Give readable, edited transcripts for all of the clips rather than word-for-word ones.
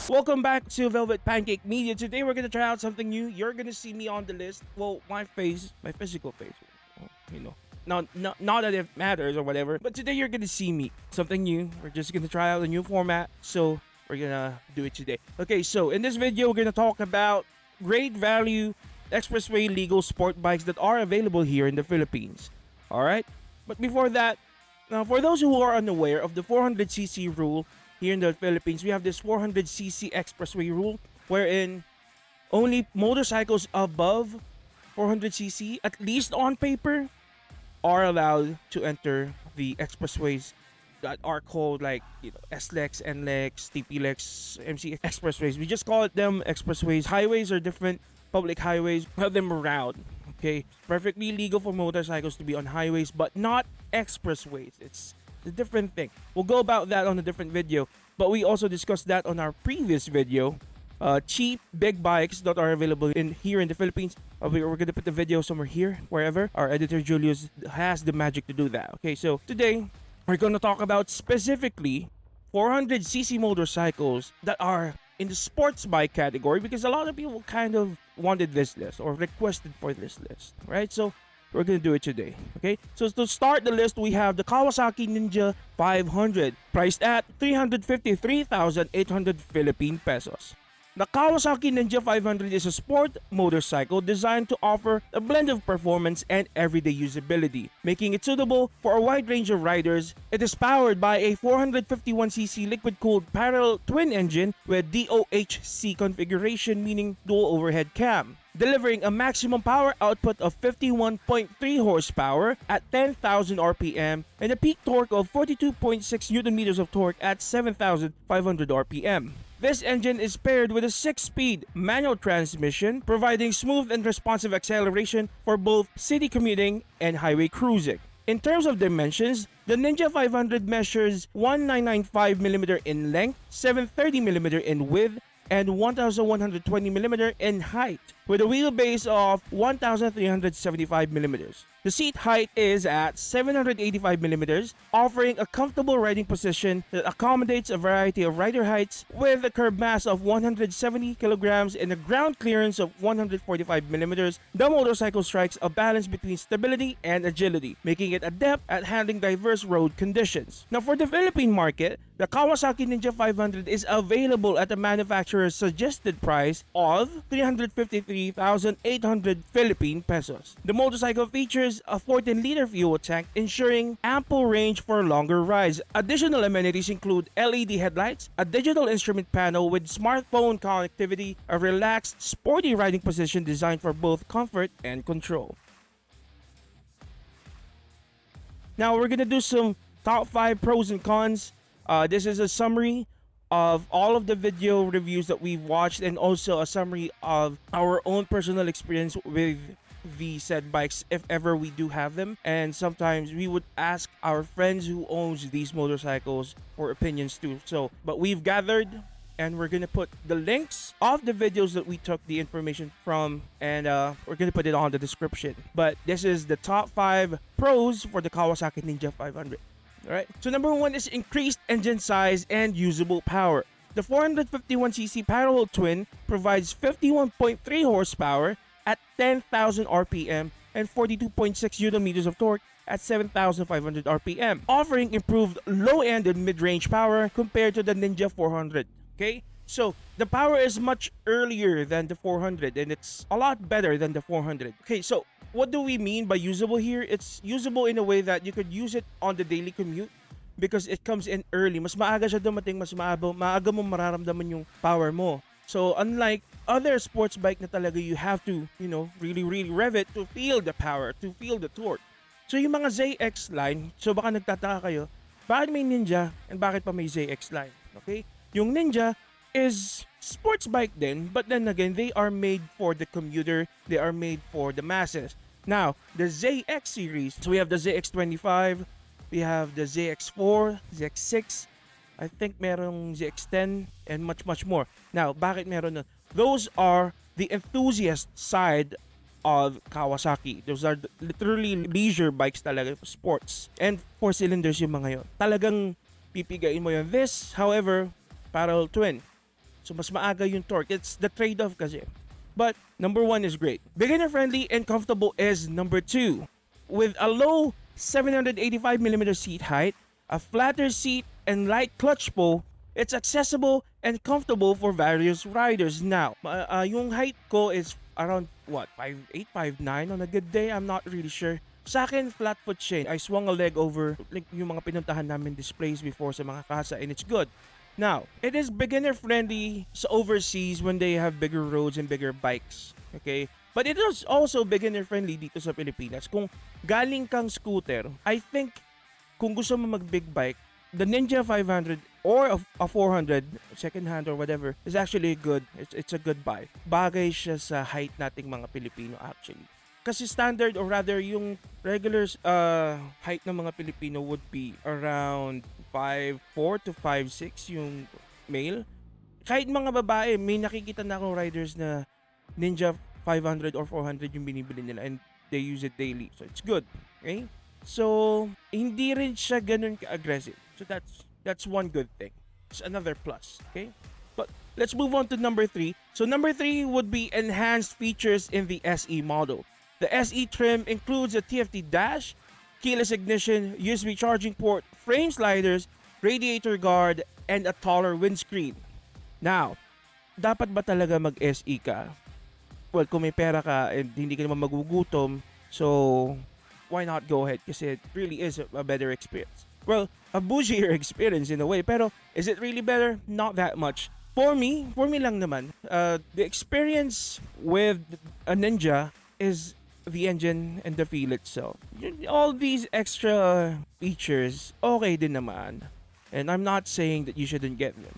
Welcome back to Velvet Pancake Media. Today we're gonna try out something new. You're gonna see me on the list. Well, my face, my physical face. You know, not that it matters or whatever. But today you're gonna see me something new. We're just gonna try out a new format. So we're gonna do it today. Okay, so in this video we're gonna talk about great value expressway legal sport bikes that are available here in the Philippines. All right, but before that, now for those who are unaware of the 400cc rule. Here in the Philippines, we have this 400cc expressway rule wherein only motorcycles above 400cc, at least on paper, are allowed to enter the expressways that are called like SLEX, NLEX, TPLEX, MC expressways. We just call it them expressways. Highways are different. Public highways, have them around. Okay, perfectly legal for motorcycles to be on highways, but not expressways. It's a different thing. We'll go about that on a different video, but we also discussed that on our previous video. Cheap big bikes that are available here in the Philippines. We're gonna put the video somewhere here, wherever. Our editor Julius has the magic to do that. Okay, so today we're gonna talk about specifically 400cc motorcycles that are in the sports bike category, because a lot of people kind of wanted this list or requested for this list, right? So we're gonna do it today. Okay, so to start the list, we have the Kawasaki Ninja 500, priced at 353,800 Philippine pesos. The Kawasaki Ninja 500 is a sport motorcycle designed to offer a blend of performance and everyday usability, making it suitable for a wide range of riders. It is powered by a 451cc liquid-cooled parallel twin engine with DOHC configuration, meaning dual overhead cam, delivering a maximum power output of 51.3 horsepower at 10,000 RPM and a peak torque of 42.6 Nm of torque at 7,500 RPM. This engine is paired with a 6-speed manual transmission, providing smooth and responsive acceleration for both city commuting and highway cruising. In terms of dimensions, the Ninja 500 measures 1995mm in length, 730mm in width, and 1120mm in height, with a wheelbase of 1375mm. The seat height is at 785mm, offering a comfortable riding position that accommodates a variety of rider heights, with a curb mass of 170 kilograms and a ground clearance of 145mm. The motorcycle strikes a balance between stability and agility, making it adept at handling diverse road conditions. Now, for the Philippine market, the Kawasaki Ninja 500 is available at the manufacturer's suggested price of 353,800 Philippine pesos. The motorcycle features a 14-liter fuel tank, ensuring ample range for longer rides. Additional amenities include LED headlights, a digital instrument panel with smartphone connectivity, a relaxed, sporty riding position designed for both comfort and control. Now we're gonna do some top 5 pros and cons. This is a summary of all of the video reviews that we've watched, and also a summary of our own personal experience with the said bikes, if ever we do have them. And sometimes we would ask our friends who owns these motorcycles for opinions too. So, but we've gathered, and we're gonna put the links of the videos that we took the information from, and we're gonna put it on the description. But this is the top 5 pros for the Kawasaki Ninja 500. Alright, so number 1 is increased engine size and usable power. The 451cc parallel twin provides 51.3 horsepower at 10,000 RPM and 42.6 Nm of torque at 7,500 RPM, offering improved low-end and mid-range power compared to the Ninja 400. Okay, so the power is much earlier than the 400, and it's a lot better than the 400. Okay, so what do we mean by usable here? It's usable in a way that you could use it on the daily commute because it comes in early. Mas maaga siya dumating, mas maaga mo mararamdaman yung power mo. So unlike other sports bike na talaga you have to, really rev it to feel the power, to feel the torque. So yung mga ZX line, so baka nagtataka kayo, bakit may Ninja and bakit pa may ZX line? Okay? Yung Ninja is sports bike din, but then again, they are made for the commuter, they are made for the masses. Now, the ZX series, so we have the ZX25, we have the ZX4, ZX6, I think merong ZX10, and much more. Now, bakit meron nun? Those are the enthusiast side of Kawasaki. Those are literally leisure bikes talaga, sports. And 4 cylinders yung mga yun. Talagang pipigain mo yun. This, however, parallel twin. So mas maaga yung torque. It's the trade-off kasi. But number 1 is great. Beginner friendly and comfortable is number 2. With a low 785mm seat height, a flatter seat, and light clutch pull, it's accessible and comfortable for various riders. Now, yung height ko is around what, 5'8", 5'9" on a good day. I'm not really sure. Sa akin, flat foot siya. I swung a leg over like yung mga pinuntahan namin displays before sa mga kasa, and it's good. Now, it is beginner friendly sa overseas when they have bigger roads and bigger bikes. Okay? But it is also beginner friendly dito sa Pilipinas. Kung galing kang scooter, I think kung gusto mo mag big bike, the Ninja 500 or a 400 second hand or whatever is actually good. It's a good buy. Bagay siya sa height nating mga Pilipino actually. Kasi standard or rather yung regular height ng mga Pilipino would be around 5'4" to 5'6" yung male. Kahit mga babae, may nakikita na akong riders na Ninja 500 or 400 yung binibili nila and they use it daily. So it's good. Okay? So, hindi rin siya ganun ka-aggressive. So that's one good thing. It's another plus. Okay? But let's move on to number 3. So number 3 would be enhanced features in the SE model. The SE trim includes a TFT dash, keyless ignition, USB charging port, frame sliders, radiator guard, and a taller windscreen. Now, dapat ba talaga mag-SE ka? Well, kung may pera ka and hindi ka naman magugutom, so why not go ahead? Kasi it really is a better experience. Well, a bougier experience in a way, pero is it really better? Not that much. For me lang naman, the experience with a Ninja is the engine and the feel itself. All these extra features, okay din naman. And I'm not saying that you shouldn't get them.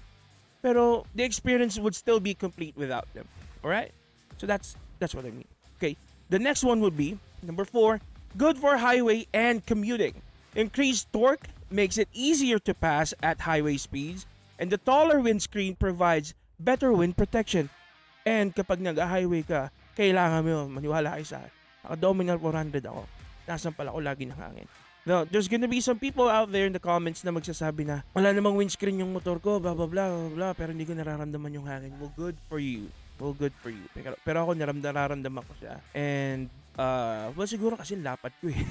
Pero the experience would still be complete without them. Alright? So that's what I mean. Okay. The next one would be, number 4, good for highway and commuting. Increased torque makes it easier to pass at highway speeds, and the taller windscreen provides better wind protection. And kapag nag-highway ka, kailangan mo maniwala kayo sa Naka-Dominar 400 ako. Nasaan pala ako lagi ng hangin. Now, there's gonna be some people out there in the comments na magsasabi na wala namang windscreen yung motor ko, blah blah blah blah blah, pero hindi ko nararamdaman yung hangin. Well, good for you. Well, good for you. Pero ako nararamdaman ko siya. And well, siguro kasi lapat ko eh.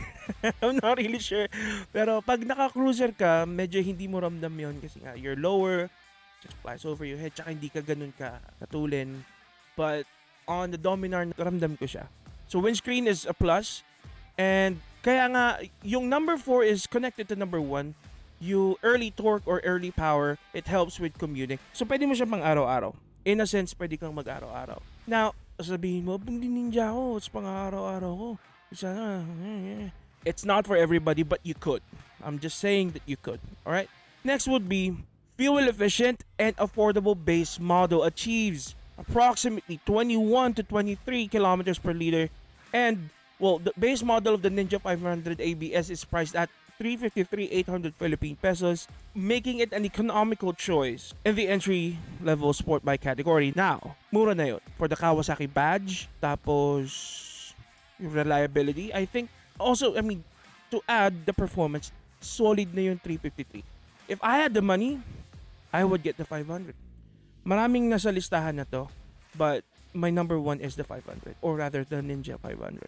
I'm not really sure. Pero pag naka-cruiser ka, medyo hindi mo ramdam yon kasi nga you're lower, just flies over your head, tsaka hindi ka ganun ka katulin. But on the Dominar, ramdam ko siya. So windscreen is a plus. And kaya nga, yung number 4 is connected to number 1. You early torque or early power, it helps with commuting. So pwede mo siya pang araw-araw. In a sense, pwede kang mag-araw-araw. Now, sabihin mo, hindi ninja ako, it's pang araw-araw ko. It's not for everybody, but you could. I'm just saying that you could. Alright? Next would be, fuel efficient and affordable base model achieves approximately 21 to 23 kilometers per liter. And, well, the base model of the Ninja 500 ABS is priced at 353,800 Philippine pesos, making it an economical choice in the entry-level sport bike category. Now, mura na yun. For the Kawasaki badge, tapos yung reliability, I think, also, I mean, to add the performance, solid na yung 353. If I had the money, I would get the 500. Maraming nasa listahan na to, but my number 1 is the 500, or rather the Ninja 500.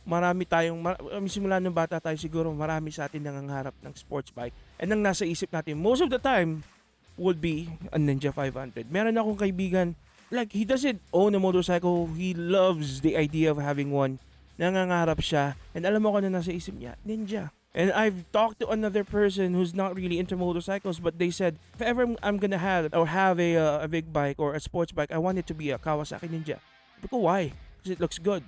Marami tayong, simula nung bata tayo siguro, marami sa atin nangangarap ng sports bike. And ang nasa isip natin, most of the time, would be a Ninja 500. Meron akong kaibigan, like, he doesn't own a motorcycle, he loves the idea of having one. Nangangarap siya, and alam mo ko na nasa isip niya, Ninja. And I've talked to another person who's not really into motorcycles, but they said, if ever I'm gonna have a big bike or a sports bike, I want it to be a Kawasaki Ninja. Because why? Because it looks good.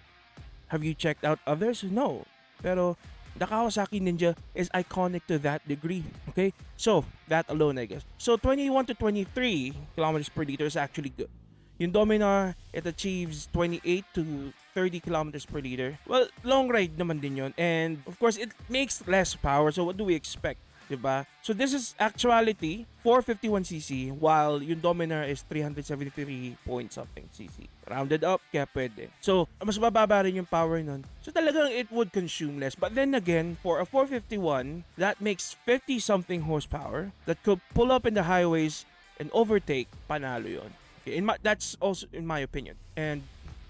Have you checked out others? No. Pero the Kawasaki Ninja is iconic to that degree. Okay? So, that alone, I guess. So, 21 to 23 kilometers per liter is actually good. Yung Dominar, it achieves 28 to 30 kilometers per liter. Well, long ride naman din yun. And, of course, it makes less power. So, what do we expect? Diba? So, this is actuality 451cc while yung Dominar is 373 point something cc. Rounded up, kaya pwede. So, mas bababa rin yung power nun. So, talagang it would consume less. But then again, for a 451, that makes 50 something horsepower that could pull up in the highways and overtake, panalo yun. That's also in my opinion, and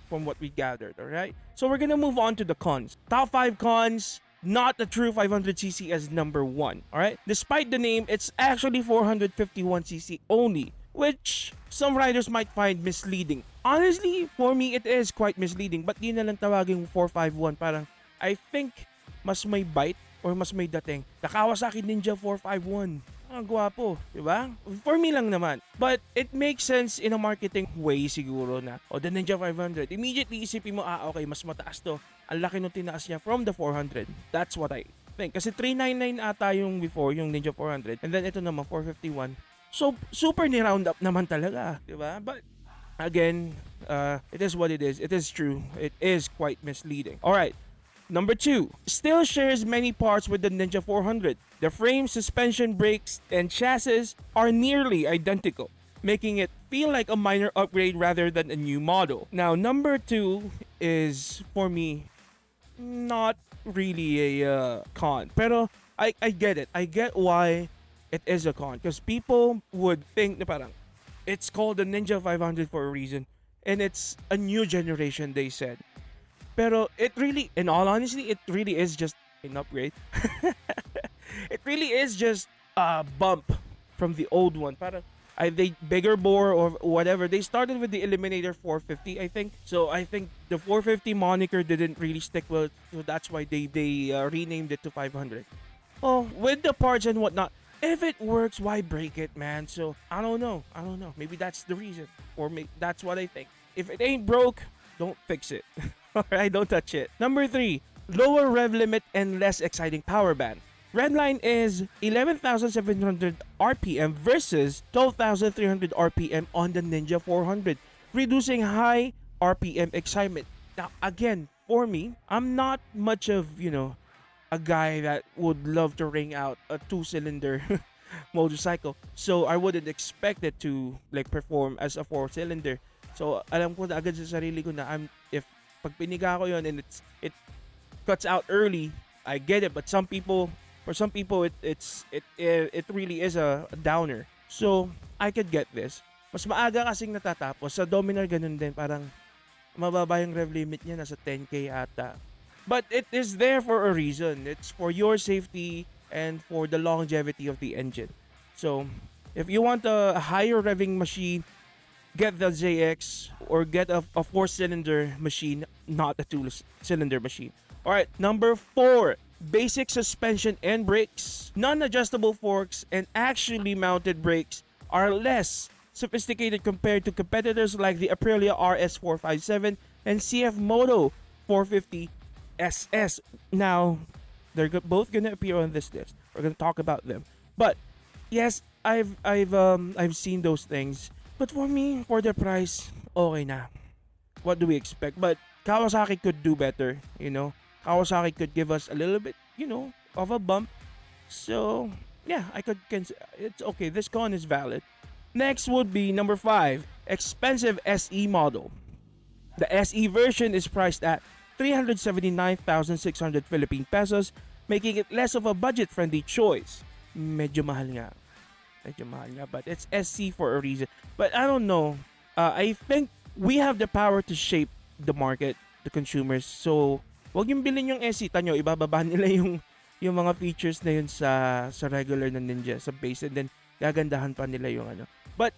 from what we gathered. All right. So we're gonna move on to the cons. Top 5 cons. Not the true 500cc as number 1. All right. Despite the name, it's actually 451cc only, which some riders might find misleading. Honestly, for me, it is quite misleading. But di na lang tawagin 451. Parang, I think, mas may bite or mas may dating. The Kawasaki Ninja 451. Ang gwapo, di ba? For me lang naman. But it makes sense in a marketing way siguro na, the Ninja 500. Immediately isipin mo, okay, mas mataas to. Ang laki nung tinaas niya from the 400. That's what I think. Kasi 399 ata yung before, yung Ninja 400. And then ito naman, 451. So, super ni-round up naman talaga, di ba? But, again, it is what it is. It is true. It is quite misleading. Alright. Number 2, still shares many parts with the Ninja 400. The frame, suspension, brakes, and chassis are nearly identical, making it feel like a minor upgrade rather than a new model. Now, number 2 is, for me, not really a con. Pero, I get it. I get why it is a con. Because people would think na parang, it's called the Ninja 500 for a reason. And it's a new generation, they said. Pero it really, in all honesty, it really is just an upgrade. It really is just a bump from the old one. Para they bigger bore or whatever. They started with the Eliminator 450, I think. So I think the 450 moniker didn't really stick well. So that's why they renamed it to 500. Oh, with the parts and whatnot. If it works, why break it, man? So I don't know. Maybe that's the reason. Or maybe that's what I think. If it ain't broke, don't fix it. Alright, don't touch it. Number 3, lower rev limit and less exciting power band. Redline is 11,700 RPM versus 12,300 RPM on the Ninja 400, reducing high RPM excitement. Now, again, for me, I'm not much of, a guy that would love to ring out a 2-cylinder motorcycle. So, I wouldn't expect it to perform as a 4-cylinder. So, alam ko na agad sa sarili ko na if pag piniga ko yun and it cuts out early, I get it. But for some people, it really is a downer. So, I could get this. Mas maaga kasing natatapos. Sa Dominar, ganun din. Parang mababa yung rev limit niya. Nasa 10K ata. But it is there for a reason. It's for your safety and for the longevity of the engine. So, if you want a higher revving machine, get the ZX or get a 4-cylinder machine, not a 2-cylinder machine. Alright, number 4, basic suspension and brakes. Non-adjustable forks and actually mounted brakes are less sophisticated compared to competitors like the Aprilla RS457 and CFMoto 450 SS. Now, they're both gonna appear on this list. We're gonna talk about them. But yes, I've seen those things. But for me, for the price, okay na. What do we expect? But Kawasaki could do better, Kawasaki could give us a little bit, of a bump. So, yeah, it's okay. This con is valid. Next would be number 5, expensive SE model. The SE version is priced at 379,600 Philippine pesos, making it less of a budget-friendly choice. Medyo mahal nga, but it's SC for a reason. But I don't know. I think we have the power to shape the market, the consumers. So, wag yung bilhin yung SC. Tanyo, ibababa nila yung mga features na yun sa regular na Ninja, sa base, and then gagandahan pa nila yung ano. But,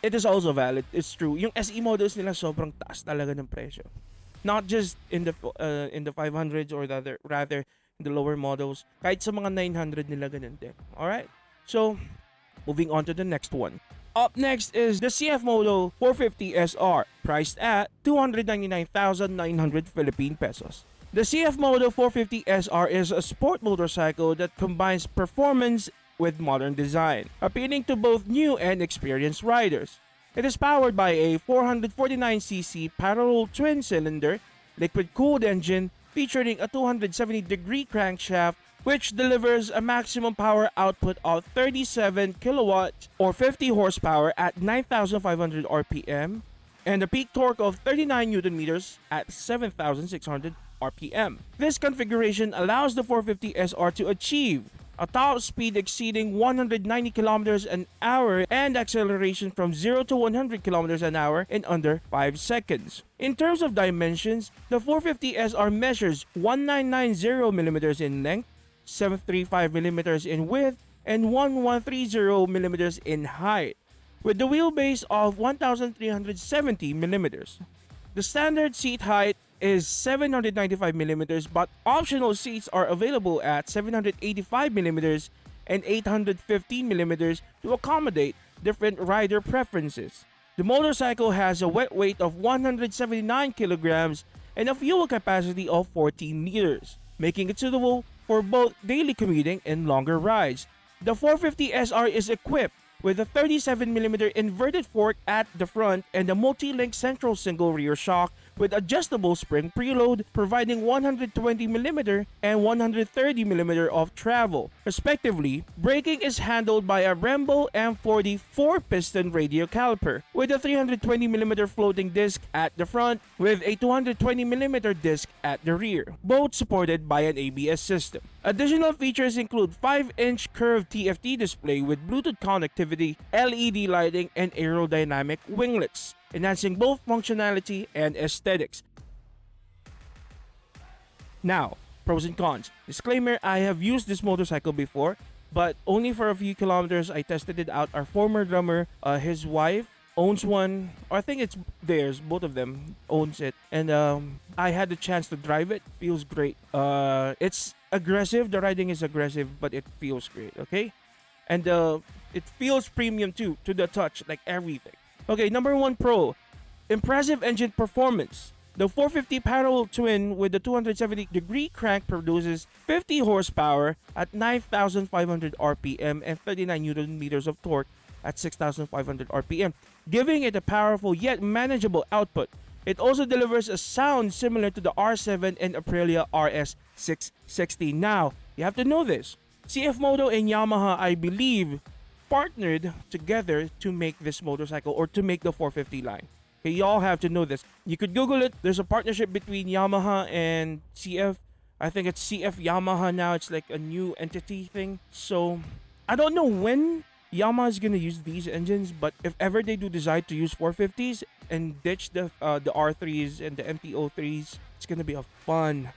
it is also valid. It's true. Yung SE models nila sobrang taas talaga ng presyo. Not just in the 500s or rather in the lower models. Kahit sa mga 900 nila ganun din. Alright? So, moving on to the next one. Up next is the CFMoto 450 SR, priced at 299,900 Philippine pesos. The CFMoto 450 SR is a sport motorcycle that combines performance with modern design, appealing to both new and experienced riders. It is powered by a 449cc parallel twin-cylinder, liquid-cooled engine featuring a 270-degree crankshaft which delivers a maximum power output of 37 kilowatts or 50 horsepower at 9,500 RPM and a peak torque of 39 Newton meters at 7,600 RPM. This configuration allows the 450 SR to achieve a top speed exceeding 190 kilometers an hour and acceleration from 0 to 100 kilometers an hour in under 5 seconds. In terms of dimensions, the 450 SR measures 1990 millimeters in length, 735 millimeters in width, and 1130 millimeters in height, with the wheelbase of 1370 millimeters. The standard seat height is 795 millimeters, but optional seats are available at 785 millimeters and 815 millimeters to accommodate different rider preferences. The motorcycle has a wet weight of 179 kilograms and a fuel capacity of 14 liters, making it suitable for both daily commuting and longer rides. The 450 SR is equipped with a 37mm inverted fork at the front and a multi-link central single rear shock with adjustable spring preload, providing 120mm and 130mm of travel, respectively. Braking is handled by a Brembo M40 4-piston radial caliper with a 320mm floating disc at the front with a 220mm disc at the rear, both supported by an ABS system. Additional features include 5-inch curved TFT display with Bluetooth connectivity, LED lighting, and aerodynamic winglets, enhancing both functionality and aesthetics. Now, pros and cons. Disclaimer, I have used this motorcycle before, but only for a few kilometers. I tested it out. Our former drummer, his wife, owns one. I think it's theirs. Both of them owns it. And I had the chance to drive it. Feels great. It's aggressive. The riding is aggressive, but it feels great, okay? And it feels premium too, to the touch, like everything. Okay, number one pro, impressive engine performance. The 450 parallel twin with the 270-degree crank produces 50 horsepower at 9,500 RPM and 39 Newton meters of torque at 6,500 RPM, giving it a powerful yet manageable output. It also delivers a sound similar to the R7 and Aprilla RS660. Now, you have to know this. CFMoto and Yamaha, I believe, partnered together to make this motorcycle or to make the 450 line. Okay, y'all have to know this. You could Google it. There's a partnership between Yamaha and CF. I think it's CF Yamaha now. It's like a new entity thing. So, I don't know when Yamaha is going to use these engines, but if ever they do decide to use 450s and ditch the R3s and the MT-03s, it's going to be a fun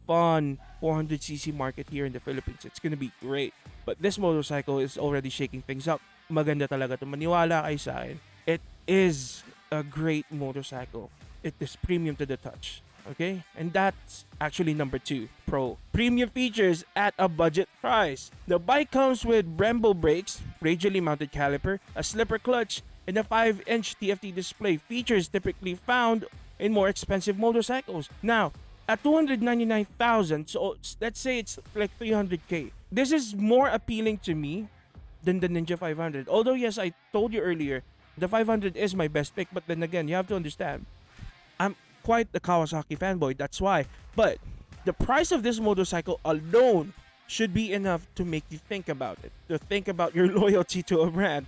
400cc market here in the Philippines. It's gonna be great. But this motorcycle is already shaking things up. Maganda talaga to. Maniwala kayo sa akin. It is a great motorcycle. It is premium to the touch. Okay? And that's actually number two, pro. Premium features at a budget price. The bike comes with Brembo brakes, radially mounted caliper, a slipper clutch, and a 5-inch TFT display, features typically found in more expensive motorcycles. Now, at 299,000, so let's say it's like 300k. This is more appealing to me than the Ninja 500. Although yes, I told you earlier, the 500 is my best pick, but then again, you have to understand, I'm quite the Kawasaki fanboy, that's why. But the price of this motorcycle alone should be enough to make you think about it, to think about your loyalty to a brand.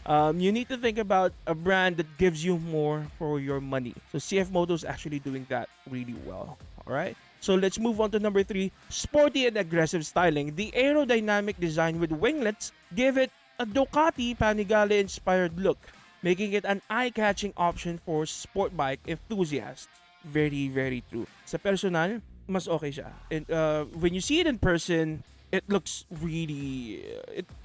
You need to think about a brand that gives you more for your money. So CFMoto is actually doing that really well. Alright? So let's move on to number three, sporty and aggressive styling. The aerodynamic design with winglets give it a Ducati Panigale-inspired look, making it an eye-catching option for sport bike enthusiasts. Very, very true. Sa personal, mas okay siya. And when you see it in person, it looks really,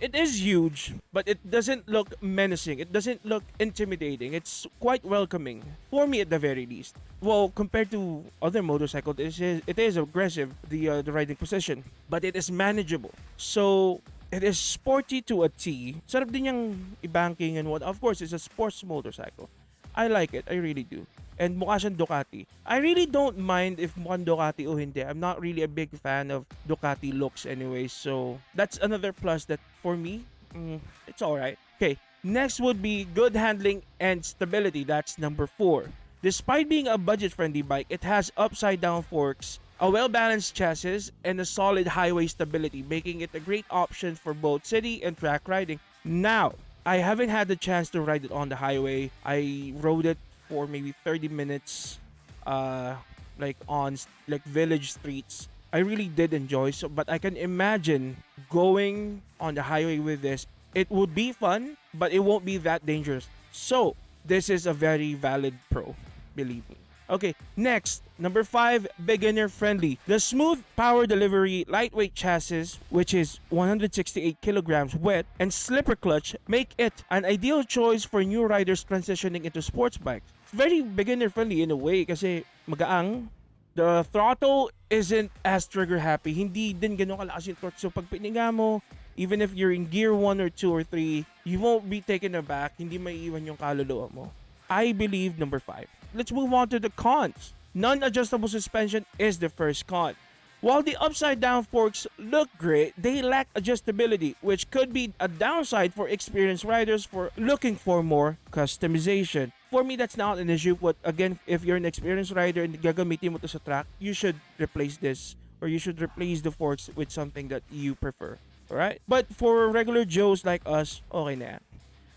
it is huge, but it doesn't look menacing. It doesn't look intimidating. It's quite welcoming, for me at the very least. Well, compared to other motorcycles, it is aggressive, the riding position, but it is manageable. So, it is sporty to a T. Sarap din yung i-banking and what. Of course, it's a sports motorcycle. I like it. I really do. And mukha siyang Ducati. I really don't mind if mukhang Ducati o hindi. I'm not really a big fan of Ducati looks anyway. So, that's another plus that for me, it's alright. Okay, next would be good handling and stability. That's number 4. Despite being a budget-friendly bike, it has upside-down forks, a well-balanced chassis, and a solid highway stability, making it a great option for both city and track riding. Now, I haven't had the chance to ride it on the highway. I rode it for maybe 30 minutes like on like village streets, I really did enjoy. So, but I can imagine going on the highway with this. It would be fun, but it won't be that dangerous. So, this is a very valid pro, believe me. Okay, next, number 5, beginner friendly. The smooth power delivery, lightweight chassis, which is 168 kilograms wet, and slipper clutch make it an ideal choice for new riders transitioning into sports bikes. It's very beginner friendly in a way kasi magaang. The throttle isn't as trigger happy. Hindi din ganun kalakas yung throttle. So pag pininga mo, even if you're in gear 1 or 2 or 3, you won't be taken aback. Hindi maiiwan yung kaluluwa mo. I believe number 5. Let's move on to the cons. Non-adjustable suspension is the first con. While the upside-down forks look great, they lack adjustability, which could be a downside for experienced riders for looking for more customization. For me, that's not an issue. But again, if you're an experienced rider and gagamitin mo to sa track, you should replace this, or you should replace the forks with something that you prefer. Alright? But for regular Joes like us, okay na yan.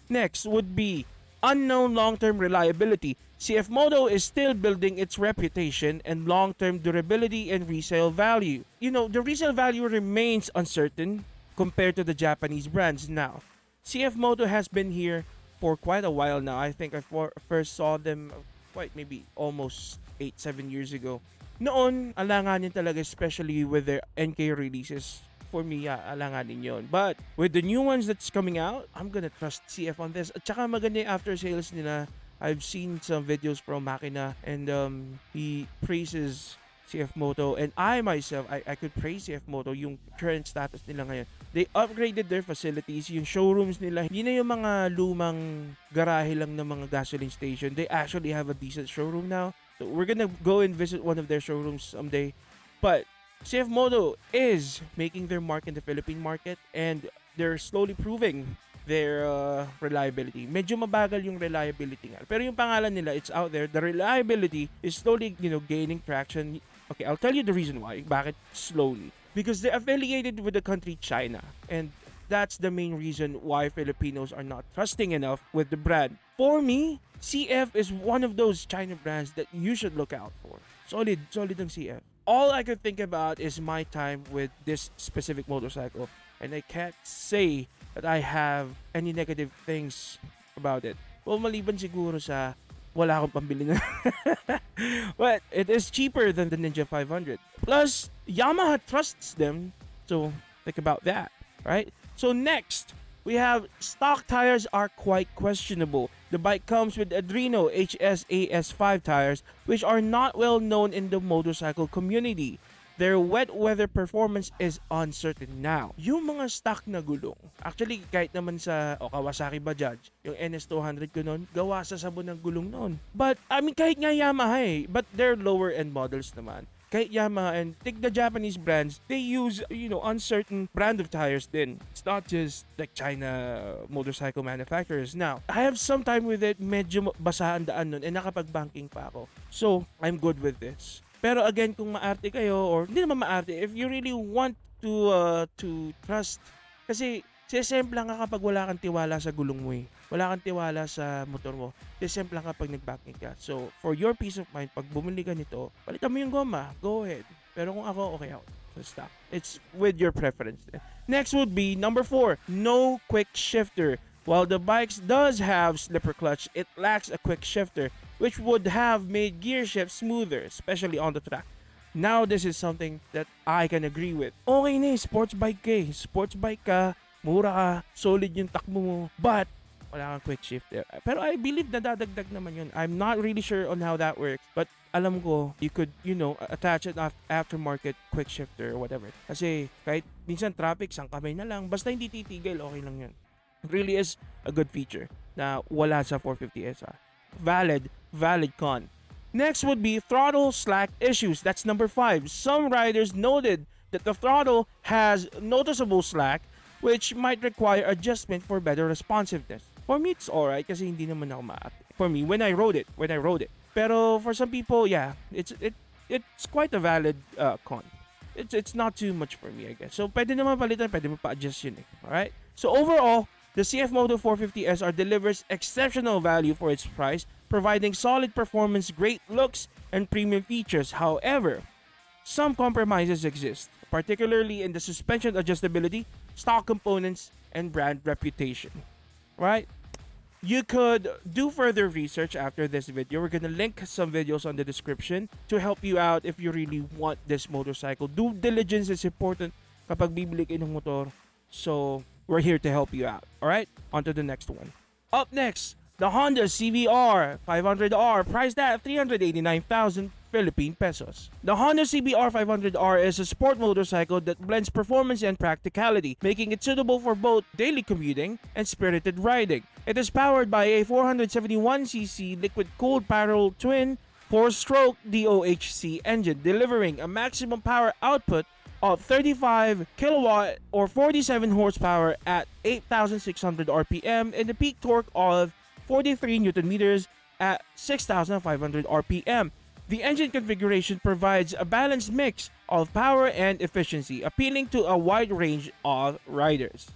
Next would be unknown long-term reliability. CFMoto is still building its reputation and long-term durability and resale value. You know, the resale value remains uncertain compared to the Japanese brands now. CFMoto has been here for quite a while now. I think I first saw them quite maybe almost 8-7 years ago. Noon, alanganin talaga, especially with their NK releases. For me, alanganin yun. But with the new ones that's coming out, I'm gonna trust CF on this. At saka maganda yung after sales nila. I've seen some videos from Makina and he praises CFMoto, and I myself, I could praise CFMoto yung current status nila ngayon. They upgraded their facilities, yung showrooms nila. Hindi na yung mga lumang garahe lang ng mga gasoline station. They actually have a decent showroom now. So we're gonna go and visit one of their showrooms someday. But CFMoto is making their mark in the Philippine market, and they're slowly proving their reliability. Medyo mabagal yung reliability nga. Pero yung pangalan nila, it's out there. The reliability is slowly, gaining traction. Okay, I'll tell you the reason why. Bakit slowly? Because they're affiliated with the country China. And that's the main reason why Filipinos are not trusting enough with the brand. For me, CF is one of those China brands that you should look out for. Solid ang CF. All I could think about is my time with this specific motorcycle. And I can't say that I have any negative things about it. Well, maliban siguro sa wala akong pambili na. But it is cheaper than the Ninja 500. Plus, Yamaha trusts them. So, think about that, right? So next, we have stock tires are quite questionable. The bike comes with Adreno HSAS5 tires, which are not well known in the motorcycle community. Their wet weather performance is uncertain now. Yung mga stock na gulong, actually kahit naman sa Kawasaki Bajaj, yung NS200 ko nun, gawa sa sabon ng gulong nun. But, kahit nga Yamaha but they're lower end models naman. Kahit Yamaha and take the Japanese brands, they use, uncertain brand of tires din. It's not just like China motorcycle manufacturers. Now, I have some time with it, medyo basa ang daan nun, and nakapag-banking pa ako. So, I'm good with this. Pero again, kung maarte kayo, or hindi naman maarte, if you really want to trust, kasi sisemple lang ka kapag wala kang tiwala sa gulong mo Wala kang tiwala sa motor mo. Sisemple lang kapag nag-backing ka. So, for your peace of mind, pag bumili ka nito, palitan mo yung goma, go ahead. Pero kung ako, okay ako. So, stop. It's with your preference. Next would be number 4, no quick shifter. While the bikes does have slipper clutch, it lacks a quick shifter, which would have made gear shift smoother, especially on the track. Now, this is something that I can agree with. Okay na sports bike ka Sports bike ka, mura ka, solid yung takbo mo, but wala kang quick shifter. Pero I believe na dadagdag naman yun. I'm not really sure on how that works, but alam ko, you could, attach an aftermarket quick shifter or whatever. Kasi kahit minsan traffic, isang kamay na lang, basta hindi titigil, okay lang yun. It really is a good feature na wala sa 450SR. Valid con. Next would be throttle slack issues. That's number 5. Some riders noted that the throttle has noticeable slack, which might require adjustment for better responsiveness. For me, it's alright kasi hindi naman ako maarte. For me, when I rode it. Pero for some people, yeah, it's quite a valid con. It's not too much for me, I guess. So pwede naman palitan, pwede mo pa-adjust yun Alright? So overall, the CFMoto 450SR delivers exceptional value for its price, providing solid performance, great looks, and premium features. However, some compromises exist, particularly in the suspension adjustability, stock components, and brand reputation. Right? You could do further research after this video. We're gonna link some videos on the description to help you out if you really want this motorcycle. Due diligence is important kapag bibili kayo ng motor. So, we're here to help you out. Alright? On to the next one. Up next, the Honda CBR 500R, priced at 389,000 Philippine pesos. The Honda CBR 500R is a sport motorcycle that blends performance and practicality, making it suitable for both daily commuting and spirited riding. It is powered by a 471cc liquid-cooled parallel twin 4-stroke DOHC engine, delivering a maximum power output of 35 kilowatt or 47 horsepower at 8,600 RPM and a peak torque of 43 Newton meters at 6,500 RPM. The engine configuration provides a balanced mix of power and efficiency, appealing to a wide range of riders.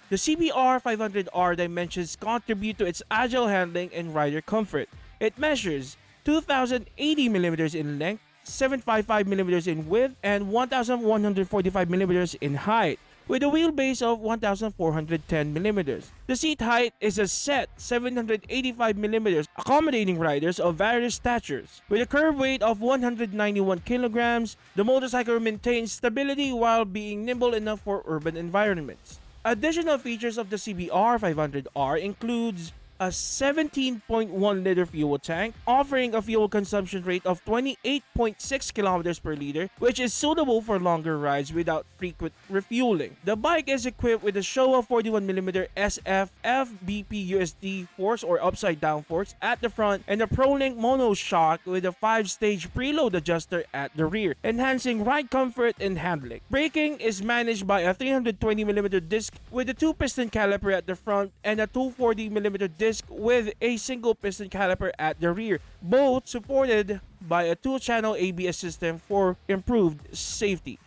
The CBR 500R dimensions contribute to its agile handling and rider comfort. It measures 2,080mm in length, 755mm in width, and 1,145mm in height, with a wheelbase of 1,410mm. The seat height is a set 785mm, accommodating riders of various statures. With a curb weight of 191 kilograms, the motorcycle maintains stability while being nimble enough for urban environments. Additional features of the CBR 500R includes a 17.1-liter fuel tank, offering a fuel consumption rate of 28.6 kilometers per liter, which is suitable for longer rides without frequent refueling. The bike is equipped with a Showa 41mm SF FBP USD force or upside down force at the front and a ProLink monoshock with a 5-stage preload adjuster at the rear, enhancing ride comfort and handling. Braking is managed by a 320mm disc with a 2-piston caliper at the front and a 240mm disc with a single piston caliper at the rear, both supported by a 2-channel ABS system for improved safety.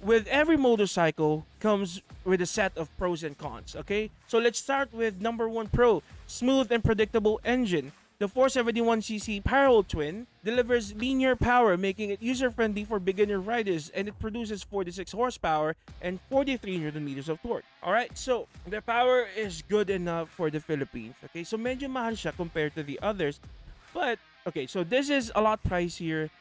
With every motorcycle comes with a set of pros and cons, okay? So let's start with number 1 pro, smooth and predictable engine. The 471cc parallel twin delivers linear power, making it user-friendly for beginner riders, and it produces 46 horsepower and 43 Newton meters of torque. Alright, so the power is good enough for the Philippines. Okay, so medyo mahal siya compared to the others. But, okay, so this is a lot pricier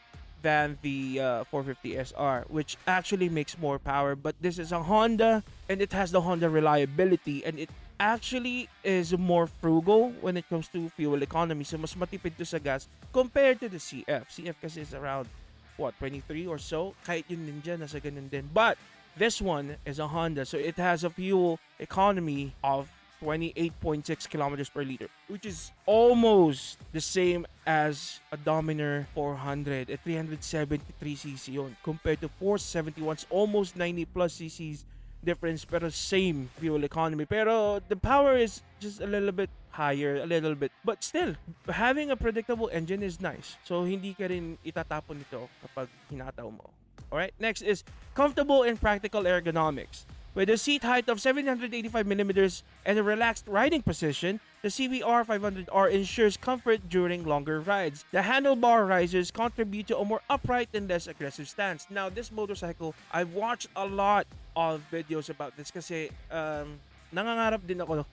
than the 450SR, which actually makes more power. But this is a Honda, and it has the Honda reliability, and it actually is more frugal when it comes to fuel economy. So mas matipid to sa gas compared to the CF. CF kasi is around, what, 23 or so? Kahit yung Ninja, nasa ganun din. But this one is a Honda, so it has a fuel economy of 28.6 kilometers per liter, which is almost the same as a Dominar 400 at 373cc yun compared to 471's almost 90 plus cc's difference, pero same fuel economy, pero the power is just a little bit higher, a little bit, but still having a predictable engine is nice, so hindi ka rin itatapon nito kapag hinataw mo. Alright, next is comfortable and practical ergonomics. With a seat height of 785mm and a relaxed riding position, the CBR 500R ensures comfort during longer rides. The handlebar risers contribute to a more upright and less aggressive stance. Now, this motorcycle, I've watched a lot of videos about this kasi nangangarap din ako.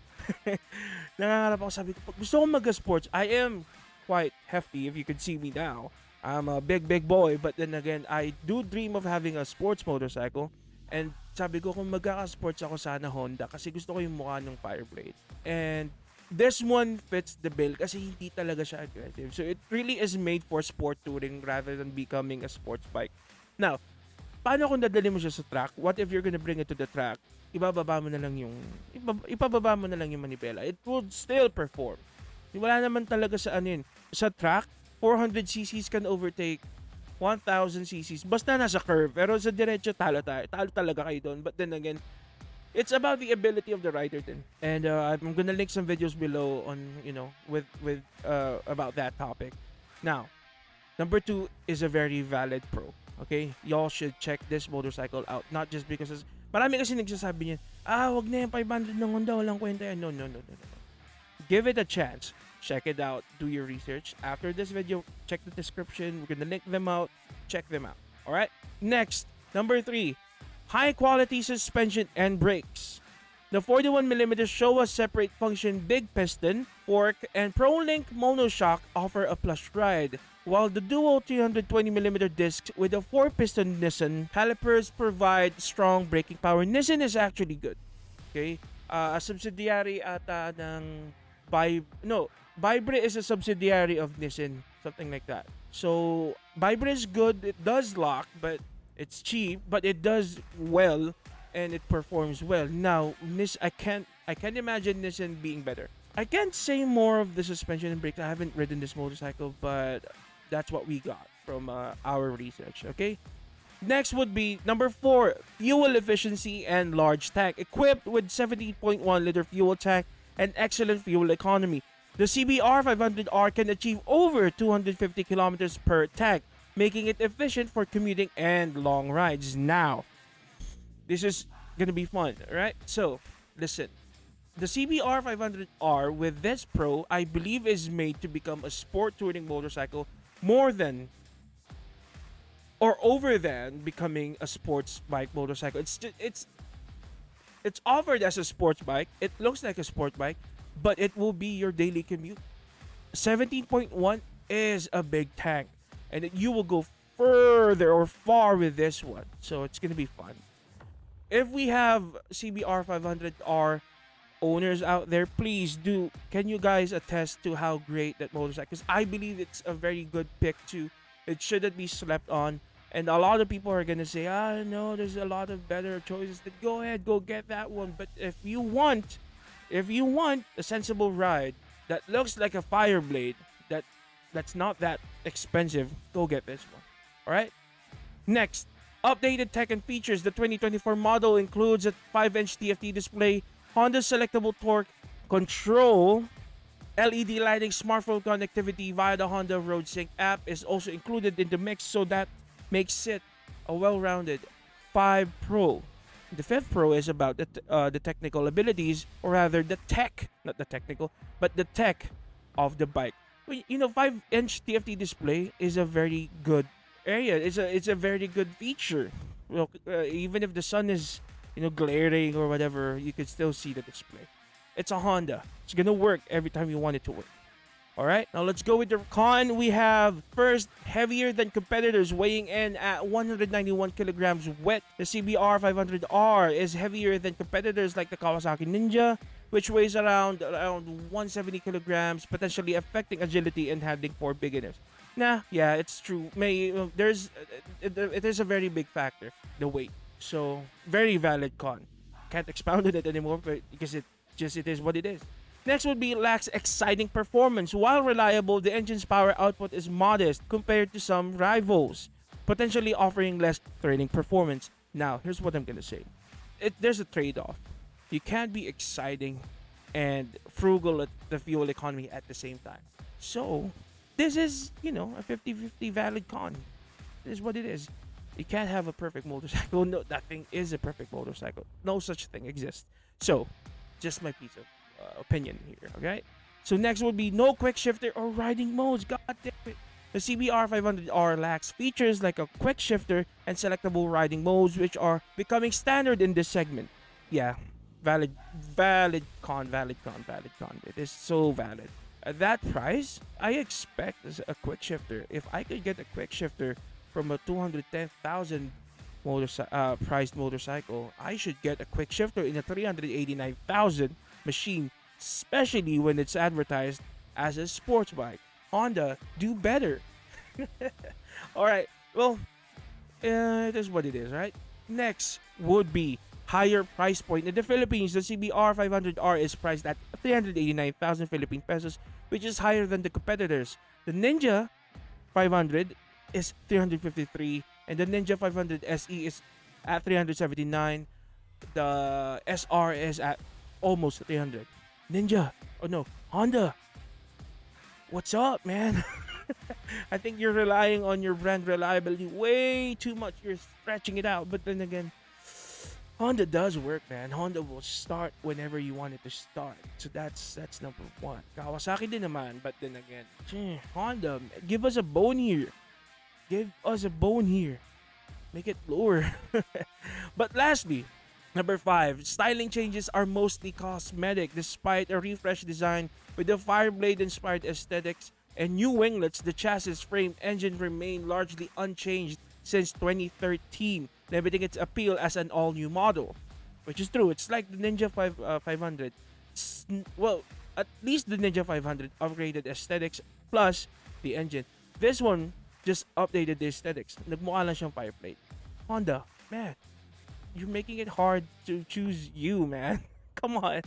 Nangangarap ako, sabi ko, gusto ko mag-sports. I am quite hefty if you could see me now. I'm a big boy, but then again, I do dream of having a sports motorcycle. And sabi ko, kung magkaka-sports ako, sana Honda kasi gusto ko yung mukha ng Fireblade. And this one fits the bill kasi hindi talaga siya aggressive. So it really is made for sport touring rather than becoming a sports bike. Now, paano kung dadali mo siya sa track? What if you're gonna bring it to the track? Ipababa mo na lang yung manibela. It would still perform. Wala naman talaga sa ano yun. Sa track, 400cc's can overtake 1,000cc's. Basta nasa curve. Pero sa diretso, talo talaga kayo doon. But then again, it's about the ability of the rider din. And I'm gonna link some videos below on, with about that topic. Now, number 2 is a very valid pro. Okay? Y'all should check this motorcycle out. Not just because marami kasi nagsasabi niyan, wag na yung 500 ng Honda, walang kwenta yan. No. Give it a chance. Check it out. Do your research. After this video, check the description. We're gonna link them out. Check them out. All right. Next, number 3, high quality suspension and brakes. The 41mm Showa separate function big piston, fork, and ProLink monoshock offer a plush ride, while the dual 320mm discs with a 4-piston Nissan calipers provide strong braking power. Nissan is actually good. Okay? A subsidiary ata ng Vibra is a subsidiary of Nissan, something like that. So Vibra is good. It does lock, but it's cheap, but it does well and it performs well. Now, I can't imagine Nissan being better. I can't say more of the suspension and brakes. I haven't ridden this motorcycle, but that's what we got from our research. Okay. Next would be number 4, fuel efficiency and large tank. Equipped with 17.1-liter fuel tank and excellent fuel economy, the CBR 500R can achieve over 250 kilometers per tank, making it efficient for commuting and long rides. Now, this is gonna be fun, right? So, listen. The CBR 500R with this Pro, I believe, is made to become a sport touring motorcycle more than or over than becoming a sports bike motorcycle. It's offered as a sports bike. It looks like a sport bike, but it will be your daily commute. 17.1 is a big tank, and you will go further or far with this one. So it's gonna be fun. If we have CBR 500R owners out there, please do. Can you guys attest to how great that motorcycle is? I believe it's a very good pick too. It shouldn't be slept on. And a lot of people are gonna say, no, there's a lot of better choices. Then go ahead, go get that one. But if you want a sensible ride that looks like a Fireblade, that's not that expensive, go get this one. All right. Next, updated tech and features. The 2024 model includes a 5-inch TFT display, Honda selectable torque control, LED lighting, smartphone connectivity via the Honda Road Sync app is also included in the mix, so that makes it a well-rounded 5 Pro. The 5th Pro is about the technical abilities, or rather the tech, not the technical, but the tech of the bike. 5-inch TFT display is a very good area. It's a very good feature. Well, even if the sun is glaring or whatever, you can still see the display. It's a Honda. It's gonna work every time you want it to work. All right, now let's go with the con. We have first, heavier than competitors, weighing in at 191 kilograms wet. The CBR 500R is heavier than competitors like the Kawasaki Ninja, which weighs around 170 kilograms, potentially affecting agility and handling for beginners. Yeah, it's true. It is a very big factor, the weight. So, very valid con. Can't expound on it anymore, but because it is what it is. Next would be lacks exciting performance. While reliable, the engine's power output is modest compared to some rivals, potentially offering less thrilling performance. Now, here's what I'm gonna say. There's a trade-off. You can't be exciting and frugal at the fuel economy at the same time. So, this is, a 50-50 valid con. This is what it is. You can't have a perfect motorcycle. No, nothing is a perfect motorcycle. No such thing exists. So, just my piece of opinion here, okay? So next would be no quick shifter or riding modes. God damn it. The CBR 500R lacks features like a quick shifter and selectable riding modes, which are becoming standard in this segment. Yeah, valid con. It is so valid. At that price, I expect a quick shifter. If I could get a quick shifter from a 210,000 priced motorcycle, I should get a quick shifter in a 389,000 machine, especially when it's advertised as a sports bike. Honda, do better. All right, well, it is what it is, right? Next would be higher price point. In the Philippines, the CBR 500R is priced at 389,000 Philippine pesos, which is higher than the competitors. The Ninja 500 is 353, and the Ninja 500 SE is at 379. The SR is at almost 300. Honda, what's up, man? I think you're relying on your brand reliability way too much. You're stretching it out, but then again, Honda does work, man. Honda will start whenever you want it to start. So that's number one. Kawasaki din naman, but then again, Honda, give us a bone here. Give us a bone here. Make it lower. But lastly, number 5, styling changes are mostly cosmetic. Despite a refreshed design with the Fireblade-inspired aesthetics and new winglets, the chassis, frame, engine remain largely unchanged since 2013, limiting its appeal as an all-new model. Which is true. It's like the Ninja 500. Well, at least the Ninja 500 upgraded aesthetics plus the engine. This one just updated the aesthetics. Nagmukha lang siyang Fireblade. Honda, man, you're making it hard to choose you, man. Come on.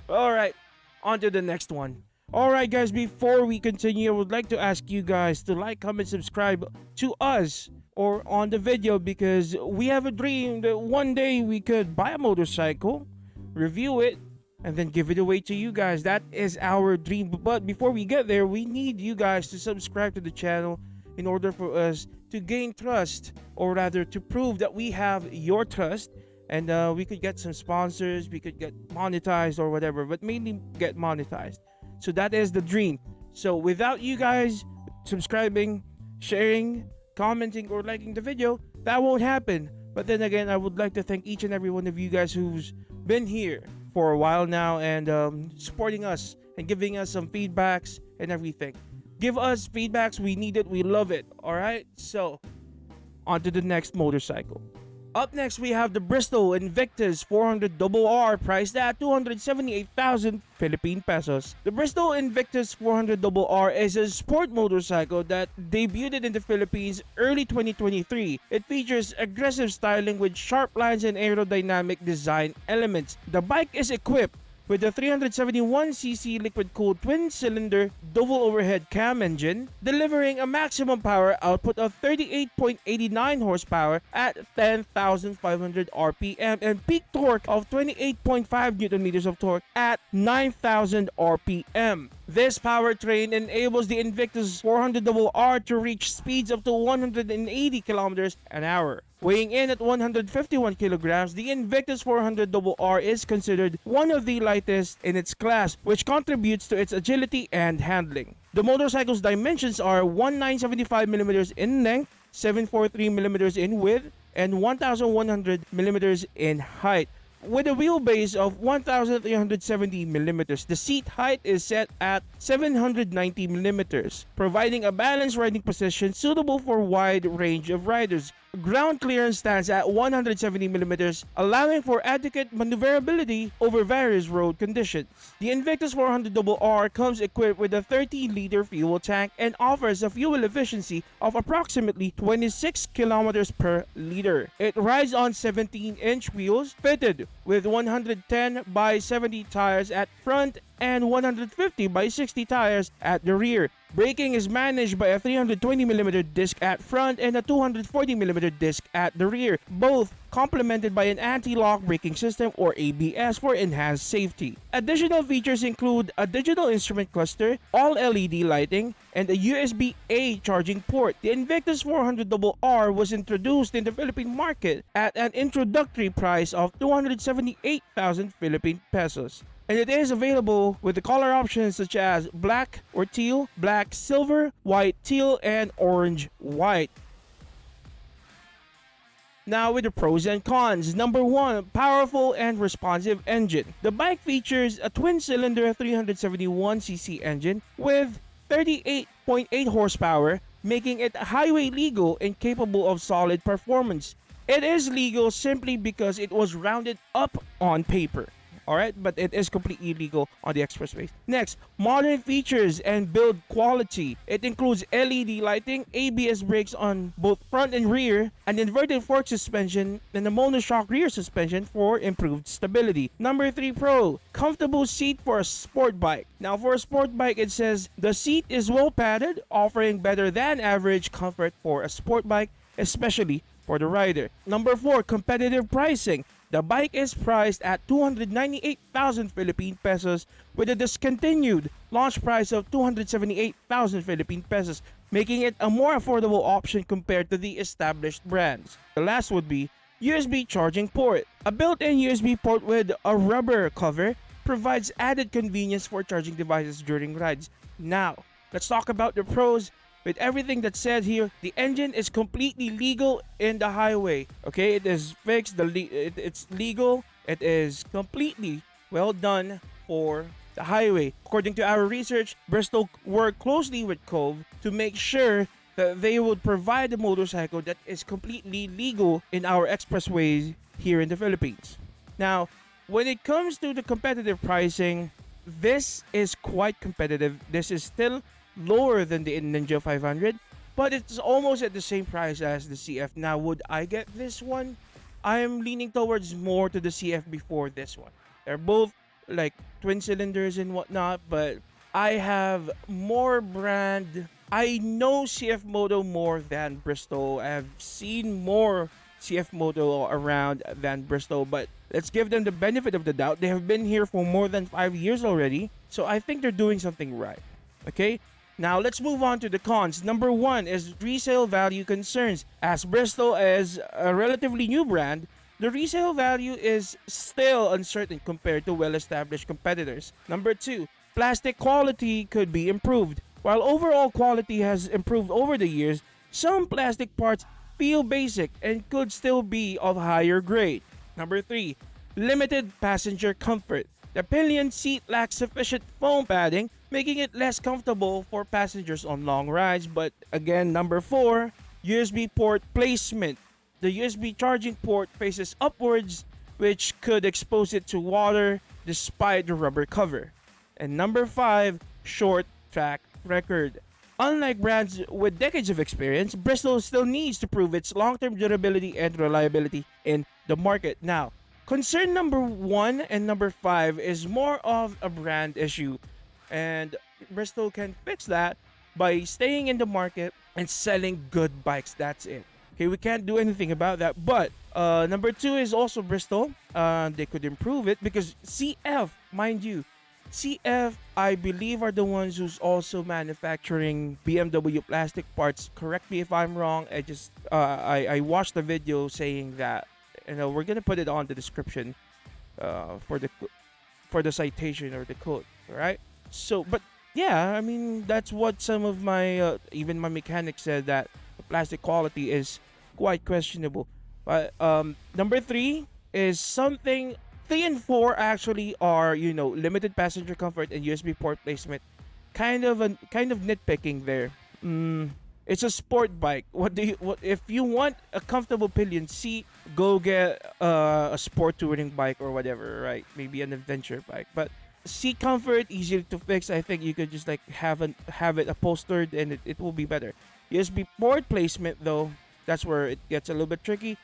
All right, on to the next one. All right, guys, before we continue, I would like to ask you guys to like, comment, subscribe to us or on the video, because we have a dream that one day we could buy a motorcycle, review it, and then give it away to you guys. That is our dream. But before we get there, we need you guys to subscribe to the channel in order for us to gain trust, or rather to prove that we have your trust, and we could get some sponsors, we could get monetized or whatever, but mainly get monetized. So that is the dream. So without you guys subscribing, sharing, commenting, or liking the video, that won't happen. But then again, I would like to thank each and every one of you guys who's been here for a while now and supporting us and giving us some feedbacks and everything. Give us feedbacks. We need it. We love it. All right. So on to the next motorcycle. Up next, we have the Bristol-Invitctus 400RR, priced at 278,000 Philippine pesos. The Bristol-Invitctus 400RR is a sport motorcycle that debuted in the Philippines early 2023. It features aggressive styling with sharp lines and aerodynamic design elements. The bike is equipped with a 371cc liquid-cooled twin-cylinder double overhead cam engine, delivering a maximum power output of 38.89 horsepower at 10,500 RPM and peak torque of 28.5 Nm of torque at 9,000 RPM. This powertrain enables the Invictus 400RR to reach speeds up to 180 km an hour. Weighing in at 151 kilograms, the Invictus 400RR is considered one of the lightest in its class, which contributes to its agility and handling. The motorcycle's dimensions are 1975mm in length, 743mm in width, and 1100mm in height. With a wheelbase of 1,370mm, the seat height is set at 790mm, providing a balanced riding position suitable for a wide range of riders. Ground clearance stands at 170mm, allowing for adequate maneuverability over various road conditions. The Invictus 400RR comes equipped with a 30-liter fuel tank and offers a fuel efficiency of approximately 26 km per liter. It rides on 17-inch wheels fitted with 110 by 70 tires at front and 150 by 60 tires at the rear. Braking is managed by a 320mm disc at front and a 240mm disc at the rear, both complemented by an anti-lock braking system or ABS for enhanced safety. Additional features include a digital instrument cluster, all LED lighting, and a USB-A charging port. The Invictus 400RR was introduced in the Philippine market at an introductory price of 278,000 Philippine pesos. And it is available with the color options such as black or teal, black silver, white teal, and orange white. Now with the pros and cons. Number 1, powerful and responsive engine. The bike features a twin-cylinder 371cc engine with 38.8 horsepower, making it highway legal and capable of solid performance. It is legal simply because it was rounded up on paper. Alright, but it is completely illegal on the expressways. Next, modern features and build quality. It includes LED lighting, ABS brakes on both front and rear, an inverted fork suspension, and a monoshock rear suspension for improved stability. Number 3 Pro, comfortable seat for a sport bike. Now for a sport bike, it says the seat is well padded, offering better than average comfort for a sport bike, especially for the rider. Number 4, competitive pricing. The bike is priced at 298,000 Philippine pesos with a discontinued launch price of 278,000 Philippine pesos, making it a more affordable option compared to the established brands. The last would be USB charging port. A built-in USB port with a rubber cover provides added convenience for charging devices during rides. Now, let's talk about the pros. With everything that's said here, the engine is completely legal in the highway. Okay, it is fixed. It's legal. It is completely well done for the highway. According to our research, Bristol worked closely with Kove to make sure that they would provide a motorcycle that is completely legal in our expressways here in the Philippines. Now, when it comes to the competitive pricing, this is quite competitive. This is still lower than the Ninja 500, but it's almost at the same price as the CF. Now, would I get this one? I am leaning towards more to the CF before this one. They're both like twin cylinders and whatnot, but I have more brand. I know CFMoto more than Bristol. I've seen more CFMoto around than Bristol, but let's give them the benefit of the doubt. They have been here for more than 5 years already, so I think they're doing something right. Okay? Now, let's move on to the cons. Number one is resale value concerns. As Bristol is a relatively new brand, the resale value is still uncertain compared to well-established competitors. Number two, plastic quality could be improved. While overall quality has improved over the years, some plastic parts feel basic and could still be of higher grade. Number three, limited passenger comfort. The pillion seat lacks sufficient foam padding, making it less comfortable for passengers on long rides. But again, number four, USB port placement. The USB charging port faces upwards, which could expose it to water despite the rubber cover. And number five, short track record. Unlike brands with decades of experience, Bristol still needs to prove its long-term durability and reliability in the market. Now, concern number one and number five is more of a brand issue, and Bristol can fix that by staying in the market and selling good bikes. That's it. Okay, we can't do anything about that. But number two is also Bristol. They could improve it because CF, mind you, CF, I believe, are the ones who's also manufacturing BMW plastic parts. Correct me if I'm wrong. I watched the video saying that. We're gonna put it on the description for the citation or the code. All right. So, but yeah, I mean that's what some of my even my mechanics said, that the plastic quality is quite questionable. But number three is something. 3 and 4 actually are, limited passenger comfort and USB port placement. Kind of nitpicking there. It's a sport bike. What if you want a comfortable pillion seat? Go get a sport touring bike or whatever, right? Maybe an adventure bike. But seat comfort easier to fix. I think you could just like have it upholstered and it will be better. USB port placement though, that's where it gets a little bit tricky.